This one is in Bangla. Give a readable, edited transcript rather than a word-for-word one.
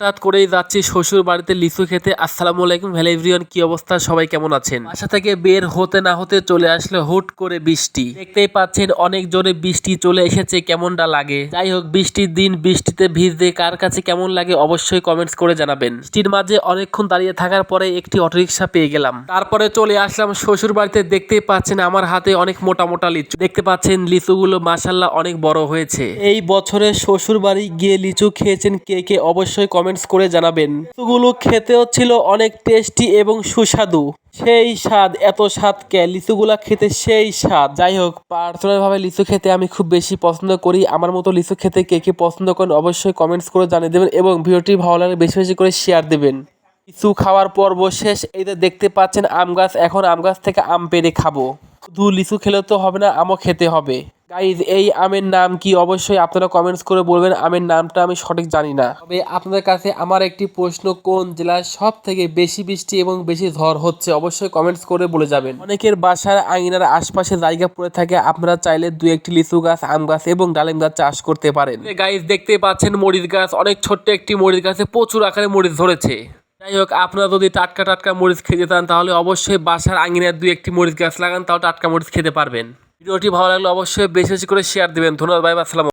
হঠাৎ করেই যাচ্ছি শ্বশুর বাড়িতে লিচু খেতে। আসসালামু আলাইকুম, হ্যালো এভরিওয়ান, কি অবস্থা, সবাই কেমন আছেন? বাসা থেকে বের হতে না হতে চলে আসলো হুট করে বৃষ্টি। দেখতেই পাচ্ছেন অনেক জোরে বৃষ্টি চলে এসেছে, কেমনটা লাগে। যাই হোক, বৃষ্টির দিন বৃষ্টিতে ভিজতে কার কাছে কেমন লাগে অবশ্যই কমেন্টস করে জানাবেন। বৃষ্টির মাঝে অনেকক্ষণ দাঁড়িয়ে থাকার পরে একটি অটোরিকশা পেয়ে গেলাম, তারপরে চলে আসলাম শ্বশুর বাড়িতে। দেখতেই পাচ্ছেন আমার হাতে অনেক মোটা মোটা লিচু, দেখতে পাচ্ছেন লিচুগুলো মাশাআল্লাহ অনেক বড় হয়েছে। এই বছরে শ্বশুর বাড়ি গিয়ে লিচু খেয়েছেন কে কে অবশ্যই কমেন্টস করে জানাবেন। লিচুগুলো খেতেও ছিল অনেক টেস্টি এবং সুস্বাদু, সেই স্বাদ, এত স্বাদ কে, লিচুগুলা খেতে সেই স্বাদ। যাই হোক, পার্সোনাল ভাবে লিচু খেতে আমি খুব বেশি পছন্দ করি। আমার মতো লিচু খেতে কে কে পছন্দ করেন অবশ্যই কমেন্টস করে জানিয়ে দেবেন এবং ভিডিওটি ভালো লাগলে বেশি বেশি করে শেয়ার দেবেন। লিচু খাওয়ার পর্ব শেষ। এই যে দেখতে পাচ্ছেন আম গাছ, এখন আম গাছ থেকে আম পেড়ে খাবো। শুধু লিচু খেলে তো হবে না, আমও খেতে হবে। গাইজ, এই আমের নাম কি অবশ্যই আপনারা কমেন্টস করে বলবেন। আমের নামটা আমি সঠিক জানি না। তবে আপনাদের কাছে আমার একটি প্রশ্ন, কোন জেলায় সব থেকে বেশি বৃষ্টি এবং বেশি ঝড় হচ্ছে অবশ্যই কমেন্টস করে বলে যাবেন। অনেকের বাসার আঙিনার আশপাশে জায়গা পড়ে থাকে, আপনারা চাইলে দুই একটি লিচু গাছ, আম গাছ এবং ডালিম গাছ চাষ করতে পারেন। গাইজ, দেখতে পাচ্ছেন মরিচ গাছ, অনেক ছোট্ট একটি মরিচ গাছে প্রচুর আকারে মরিচ ধরেছে। যাই হোক, আপনারা যদি টাটকা টাটকা মরিচ খেতে চান তাহলে অবশ্যই বাসার আঙিনায় দুই একটি মরিচ গাছ লাগান, তাও টাটকা মরিচ খেতে পারবেন। ভিডিওটি ভালো লাগলে অবশ্যই বেশি বেশি করে শেয়ার দিবেন। ধন্যবাদ, বাই বাই, আসসালাম।